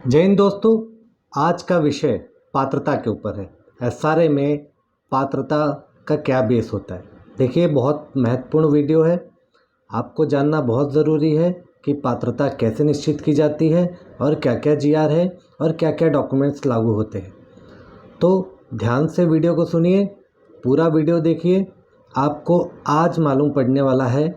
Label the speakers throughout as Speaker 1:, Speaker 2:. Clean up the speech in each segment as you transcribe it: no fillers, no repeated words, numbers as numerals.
Speaker 1: जय हिंद दोस्तों। आज का विषय पात्रता के ऊपर है। एसआरए में पात्रता का क्या बेस होता है। देखिए, बहुत महत्वपूर्ण वीडियो है। आपको जानना बहुत ज़रूरी है कि पात्रता कैसे निश्चित की जाती है और क्या क्या जीआर है और क्या क्या डॉक्यूमेंट्स लागू होते हैं। तो ध्यान से वीडियो को सुनिए, पूरा वीडियो देखिए। आपको आज मालूम पड़ने वाला है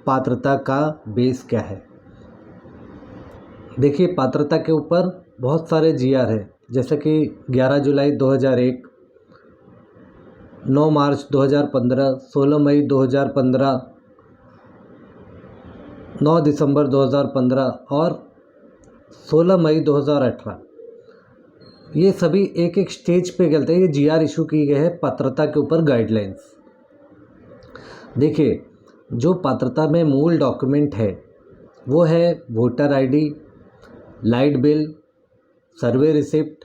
Speaker 1: पात्रता का बेस क्या है। देखिए, पात्रता के ऊपर बहुत सारे जीआर है, जैसे कि 11 जुलाई 2001, 9 मार्च 2015, 16 मई 2015, 9 दिसंबर 2015 और 16 मई 2018। ये सभी एक एक स्टेज पे चलते हैं। ये जीआर इशू की गए हैं पात्रता के ऊपर गाइडलाइंस। देखिए, जो पात्रता में मूल डॉक्यूमेंट है वो है voter ID, light bill, survey receipt,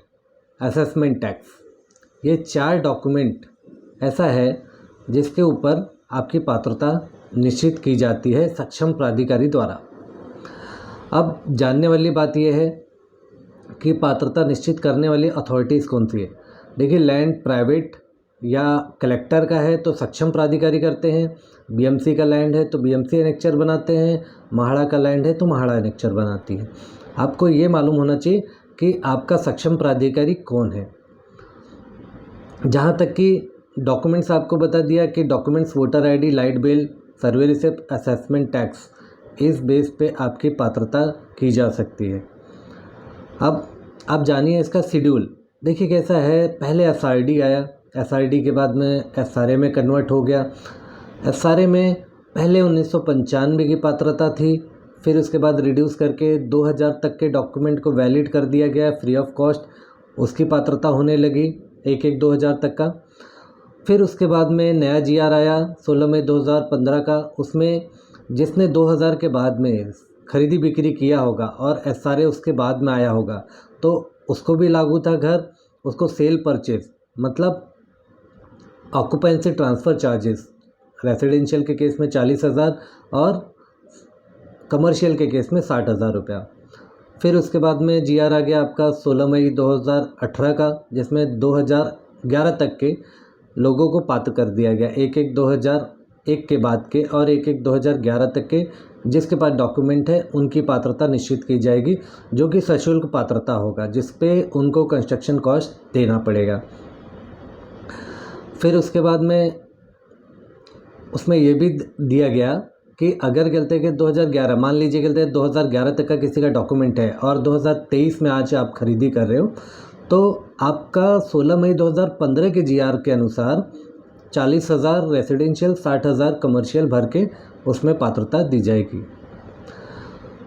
Speaker 1: assessment tax. ये 4 डॉक्यूमेंट ऐसा है जिसके ऊपर आपकी पात्रता निश्चित की जाती है सक्षम प्राधिकारी द्वारा। अब जानने वाली बात यह है कि पात्रता निश्चित करने वाली अथॉरिटीज़ कौन सी है। देखिए, लैंड प्राइवेट या कलेक्टर का है तो सक्षम प्राधिकारी करते हैं, बीएमसी का लैंड है तो बीएमसी एनेक्चर बनाते हैं, महाड़ा का लैंड है तो महाड़ा एनेक्चर बनाती है। आपको ये मालूम होना चाहिए कि आपका सक्षम प्राधिकारी कौन है। जहाँ तक कि डॉक्यूमेंट्स आपको बता दिया कि documents voter ID, light bill, survey receipt, assessment tax, इस बेस पे आपकी पात्रता की जा सकती है। अब आप जानिए इसका शेड्यूल। देखिए कैसा है, पहले एसआरडी आया, एसआरडी के बाद में एसआरए में कन्वर्ट हो गया। एसआरए में पहले 1995 की पात्रता थी, फिर उसके बाद रिड्यूस करके 2000 तक के डॉक्यूमेंट को वैलिड कर दिया गया फ्री ऑफ कॉस्ट। उसकी पात्रता होने लगी 2000 तक का। फिर उसके बाद में नया जीआर आया 16 मई 2015 का। उसमें जिसने 2000 के बाद में खरीदी बिक्री किया होगा और एसआरए उसके बाद में आया होगा तो उसको भी लागू था घर। उसको सेल परचेज मतलब ऑक्यूपेंसी ट्रांसफ़र चार्जेस रेसिडेंशियल के केस में 40,000 और कमर्शियल के केस में 60,000 रुपया। फिर उसके बाद में जीआर आ गया आपका 16 मई 2018 का, जिसमें 2011 तक के लोगों को पात्र कर दिया गया, 1/1/2001 के बाद के और 1/1/2011 तक के जिसके पास डॉक्यूमेंट है उनकी पात्रता निश्चित की जाएगी, जो कि सशुल्क पात्रता होगा, जिस पे उनको कंस्ट्रक्शन कॉस्ट देना पड़ेगा। फिर उसके बाद में उसमें ये भी दिया गया कि अगर गलते के 2011, मान लीजिए गलते 2011 तक का किसी का डॉक्यूमेंट है और 2023 में आज आप खरीदी कर रहे हो तो आपका 16 मई 2015 के जीआर के अनुसार 40,000 रेसिडेंशियल, 60,000 कमर्शियल भर के उसमें पात्रता दी जाएगी।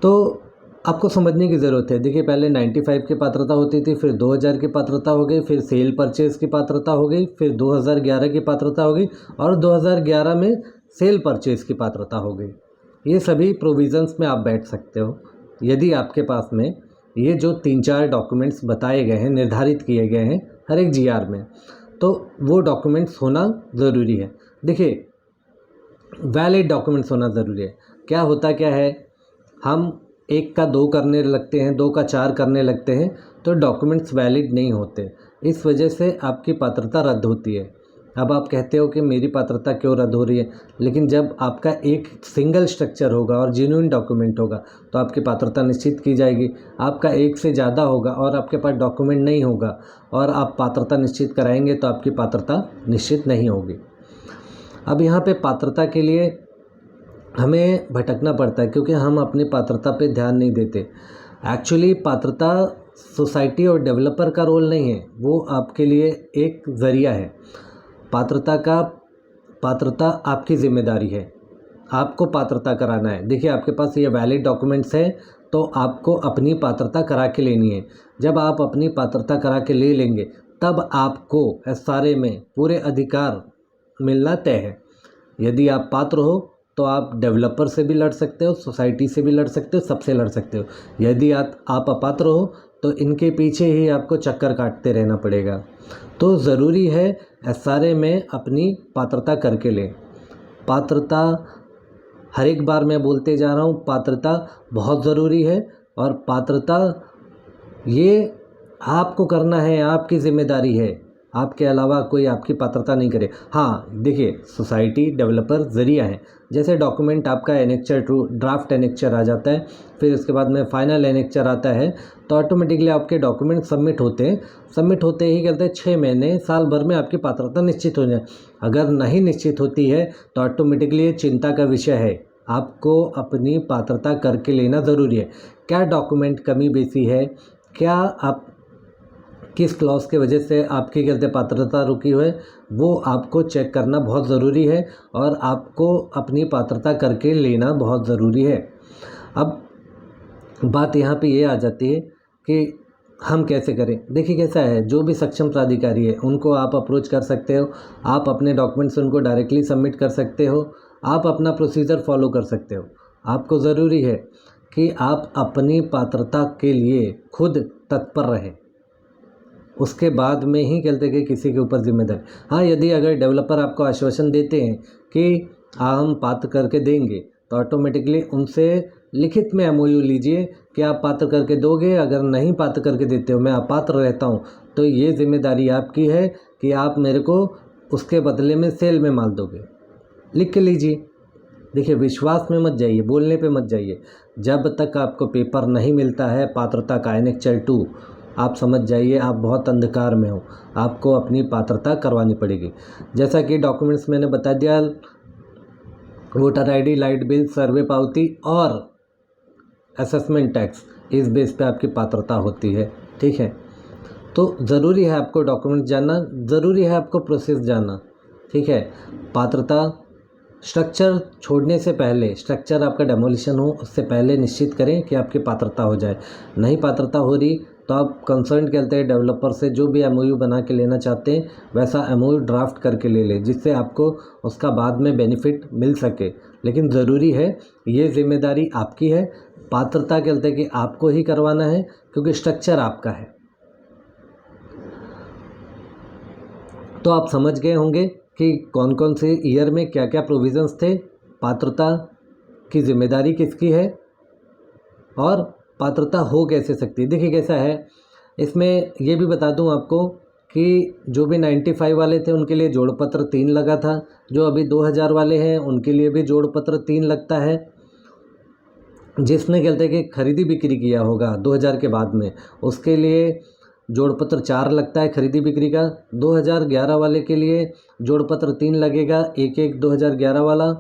Speaker 1: तो आपको समझने की ज़रूरत है। देखिए, पहले 95 की पात्रता होती थी, फिर 2000 की पात्रता हो गई, फिर सेल परचेज़ की पात्रता हो गई, फिर 2011 की पात्रता हो गई और 2011 में सेल परचेज़ की पात्रता हो गई। ये सभी प्रोविज़न्स में आप बैठ सकते हो यदि आपके पास में ये जो 3-4 डॉक्यूमेंट्स बताए गए हैं, निर्धारित किए गए हैं हर एक जीआर में, तो वो डॉक्यूमेंट्स होना ज़रूरी है। देखिए, वैलिड डॉक्यूमेंट्स होना ज़रूरी है। क्या होता क्या है, हम 1 का 2 करने लगते हैं, 2 का 4 करने लगते हैं तो डॉक्यूमेंट्स वैलिड नहीं होते। इस वजह से आपकी पात्रता रद्द होती है। अब आप कहते हो कि मेरी पात्रता क्यों रद्द हो रही है, लेकिन जब आपका एक सिंगल स्ट्रक्चर होगा और जेन्युइन डॉक्यूमेंट होगा तो आपकी पात्रता निश्चित की जाएगी। आपका एक से ज़्यादा होगा और आपके पास डॉक्यूमेंट नहीं होगा और आप पात्रता निश्चित कराएंगे तो आपकी पात्रता निश्चित नहीं होगी। अब यहाँ पे पात्रता के लिए हमें भटकना पड़ता है क्योंकि हम अपनी पात्रता पे ध्यान नहीं देते। एक्चुअली पात्रता सोसाइटी और डेवलपर का रोल नहीं है, वो आपके लिए एक ज़रिया है। पात्रता आपकी ज़िम्मेदारी है, आपको पात्रता कराना है। देखिए, आपके पास ये वैलिड डॉक्यूमेंट्स हैं तो आपको अपनी पात्रता करा के लेनी है। जब आप अपनी पात्रता करा के ले लेंगे तब आपको एसआरए में पूरे अधिकार मिलना तय है। यदि आप पात्र हो तो आप डेवलपर से भी लड़ सकते हो, सोसाइटी से भी लड़ सकते हो, सबसे लड़ सकते हो। यदि आप अपात्र हो तो इनके पीछे ही आपको चक्कर काटते रहना पड़ेगा। तो ज़रूरी है एसआरए में अपनी पात्रता करके लें। पात्रता हर एक बार मैं बोलते जा रहा हूँ, पात्रता बहुत ज़रूरी है और पात्रता ये आपको करना है, आपकी जिम्मेदारी है, आपके अलावा कोई आपकी पात्रता नहीं करे। हाँ देखिए, सोसाइटी डेवलपर ज़रिया है। जैसे डॉक्यूमेंट आपका एनेक्चर टू ड्राफ्ट एनेक्चर आ जाता है, फिर उसके बाद में फाइनल एनेक्चर आता है, तो ऑटोमेटिकली आपके डॉक्यूमेंट सबमिट होते हैं। सबमिट होते ही कहते हैं 6 महीने साल भर में आपकी पात्रता निश्चित हो जाए। अगर नहीं निश्चित होती है तो ऑटोमेटिकली ये चिंता का विषय है। आपको अपनी पात्रता करके लेना ज़रूरी है। क्या डॉक्यूमेंट कमी बेसी है, क्या आप किस क्लॉज के वजह से आपकी कहते पात्रता रुकी हुई है, वो आपको चेक करना बहुत ज़रूरी है और आपको अपनी पात्रता करके लेना बहुत ज़रूरी है। अब बात यहाँ पे ये आ जाती है कि हम कैसे करें। देखिए कैसा है, जो भी सक्षम प्राधिकारी है उनको आप अप्रोच कर सकते हो, आप अपने डॉक्यूमेंट्स उनको डायरेक्टली सबमिट कर सकते हो, आप अपना प्रोसीजर फॉलो कर सकते हो। आपको ज़रूरी है कि आप अपनी पात्रता के लिए खुद तत्पर रहें, उसके बाद में ही कहते कि किसी के ऊपर जिम्मेदारी। हाँ, यदि अगर डेवलपर आपको आश्वासन देते हैं कि हम पात्र करके देंगे, तो ऑटोमेटिकली उनसे लिखित में एमओयू लीजिए कि आप पात्र करके दोगे। अगर नहीं पात्र करके देते हो, मैं अपात्र रहता हूँ, तो ये जिम्मेदारी आपकी है कि आप मेरे को उसके बदले में सेल में माल दोगे, लिख के लीजिए। देखिए, विश्वास में मत जाइए, बोलने पे मत जाइए। जब तक आपको पेपर नहीं मिलता है पात्रता का एनेक्चर 2, आप समझ जाइए आप बहुत अंधकार में हो, आपको अपनी पात्रता करवानी पड़ेगी। जैसा कि डॉक्यूमेंट्स मैंने बता दिया, वोटर आईडी, लाइट बिल, सर्वे पावती और असेसमेंट टैक्स, इस बेस पे आपकी पात्रता होती है। ठीक है, तो ज़रूरी है आपको डॉक्यूमेंट जानना, ज़रूरी है आपको प्रोसेस जानना। ठीक है, पात्रता स्ट्रक्चर छोड़ने से पहले, स्ट्रक्चर आपका डेमोलिशन हो उससे पहले निश्चित करें कि आपकी पात्रता हो जाए। नहीं पात्रता हो रही तो आप कंसर्न कहते हैं डेवलपर से जो भी एमओयू बना के लेना चाहते हैं वैसा एमओयू ड्राफ्ट करके ले लें, जिससे आपको उसका बाद में बेनिफिट मिल सके। लेकिन ज़रूरी है, ये जिम्मेदारी आपकी है, पात्रता कहते हैं कि आपको ही करवाना है, क्योंकि स्ट्रक्चर आपका है। तो आप समझ गए होंगे कि कौन कौन से ईयर में क्या क्या प्रोविज़न्स थे, पात्रता की जिम्मेदारी किसकी है और पात्रता हो कैसे सकती है। देखिए कैसा है, इसमें ये भी बता दूं आपको कि जो भी 95 वाले थे उनके लिए जोड़ पत्र 3 लगा था, जो अभी 2000 वाले हैं उनके लिए भी जोड़ पत्र 3 लगता है। जिसने कहते हैं कि खरीदी बिक्री किया होगा 2000 के बाद में, उसके लिए जोड़ पत्र 4 लगता है खरीदी बिक्री का। 2011 वाले के लिए जोड़ पत्र 3 लगेगा, एक 2011 वाला,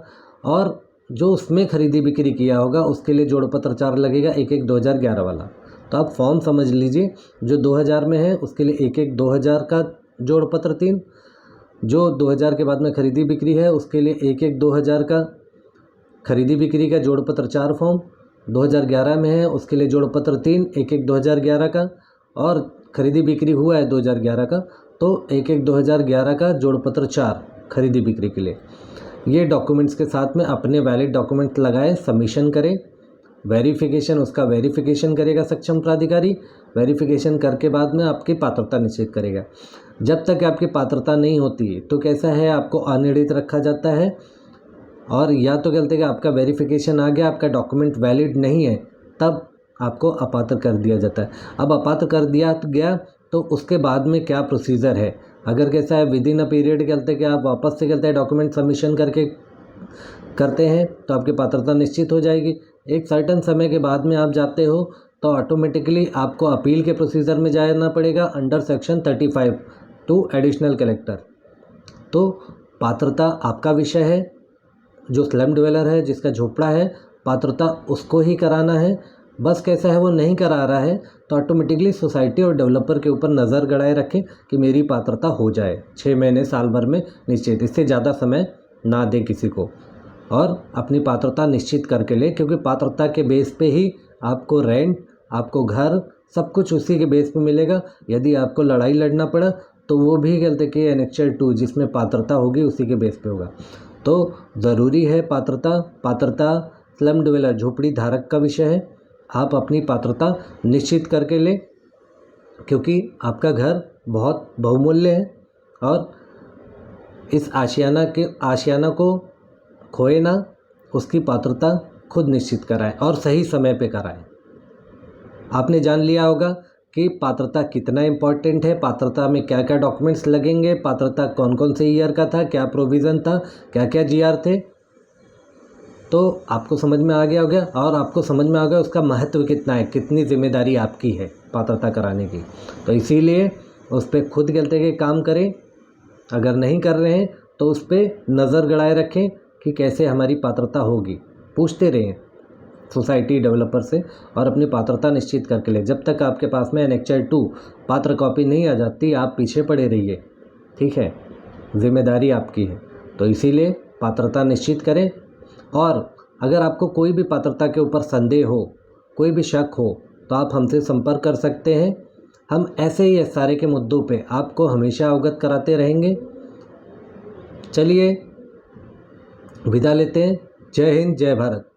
Speaker 1: और जो उसमें खरीदी बिक्री किया होगा उसके लिए जोड़ पत्र 4 लगेगा, एक 2011 वाला। तो आप फॉर्म समझ लीजिए, जो 2000 में है उसके लिए एक 2000 का जोड़ पत्र 3, जो 2000 के बाद में खरीदी बिक्री है उसके लिए एक 2000 का खरीदी बिक्री का जोड़ पत्र 4 फॉर्म, 2011 में है उसके लिए जोड़ पत्र 3, एक 2011 का, और खरीदी बिक्री हुआ है 2011 का तो एक 2011 का जोड़ पत्र 4 खरीदी बिक्री के लिए। ये डॉक्यूमेंट्स के साथ में अपने वैलिड डॉक्यूमेंट लगाएं, सबमिशन करें, वेरिफिकेशन, उसका वेरिफिकेशन करेगा सक्षम प्राधिकारी। वेरिफिकेशन करके बाद में आपकी पात्रता निश्चित करेगा। जब तक आपकी पात्रता नहीं होती तो कैसा है, आपको अनिर्णित रखा जाता है, और या तो कहते हैं कि आपका वेरिफिकेशन आ गया, आपका डॉक्यूमेंट वैलिड नहीं है, तब आपको अपात्र कर दिया जाता है। अब अपात्र कर दिया गया तो उसके बाद में क्या प्रोसीजर है। अगर कैसा है, विद इन अ पीरियड कहते हैं कि आप वापस से कहते हैं डॉक्यूमेंट सबमिशन करके करते हैं तो आपकी पात्रता निश्चित हो जाएगी। एक सर्टन समय के बाद में आप जाते हो तो ऑटोमेटिकली आपको अपील के प्रोसीजर में जाना पड़ेगा under section 35 two additional collector. तो पात्रता आपका विषय है, जो स्लम डिवेलर है, जिसका झोपड़ा है, पात्रता उसको ही कराना है। बस कैसा है, वो नहीं करा रहा है तो ऑटोमेटिकली सोसाइटी और डेवलपर के ऊपर नज़र गड़ाए रखें कि मेरी पात्रता हो जाए 6 महीने साल भर में निश्चित, इससे ज़्यादा समय ना दे किसी को, और अपनी पात्रता निश्चित करके ले, क्योंकि पात्रता के बेस पे ही आपको रेंट, आपको घर, सब कुछ उसी के बेस पे मिलेगा। यदि आपको लड़ाई लड़ना पड़ा तो वो भी कहते कि एनेक्चर 2 जिसमें पात्रता होगी उसी के बेस पे होगा। तो ज़रूरी है पात्रता स्लम डिवेलर झोपड़ी धारक का विषय है। आप अपनी पात्रता निश्चित करके लें, क्योंकि आपका घर बहुत बहुमूल्य है, और इस आशियाना को खोए ना, उसकी पात्रता खुद निश्चित कराएं और सही समय पे कराएं। आपने जान लिया होगा कि पात्रता कितना इम्पोर्टेंट है, पात्रता में क्या क्या डॉक्यूमेंट्स लगेंगे, पात्रता कौन कौन से ईयर का था, क्या प्रोविज़न था, क्या क्या जीआर थे। तो आपको समझ में आ गया होगा और आपको समझ में आ गया उसका महत्व कितना है, कितनी जिम्मेदारी आपकी है पात्रता कराने की। तो इसीलिए उस पर खुद गलते के काम करें, अगर नहीं कर रहे हैं तो उस पर नज़र गड़ाए रखें कि कैसे हमारी पात्रता होगी। पूछते रहें सोसाइटी डेवलपर से और अपनी पात्रता निश्चित करके ले। जब तक आपके पास में एनेक्चर 2 पात्र कॉपी नहीं आ जाती आप पीछे पड़े रहिए, ठीक है, जिम्मेदारी आपकी है। तो इसीलिए पात्रता निश्चित करें। और अगर आपको कोई भी पात्रता के ऊपर संदेह हो, कोई भी शक हो, तो आप हमसे संपर्क कर सकते हैं। हम ऐसे ही सारे के मुद्दों पे आपको हमेशा अवगत कराते रहेंगे। चलिए विदा लेते हैं। जय हिंद, जय भारत।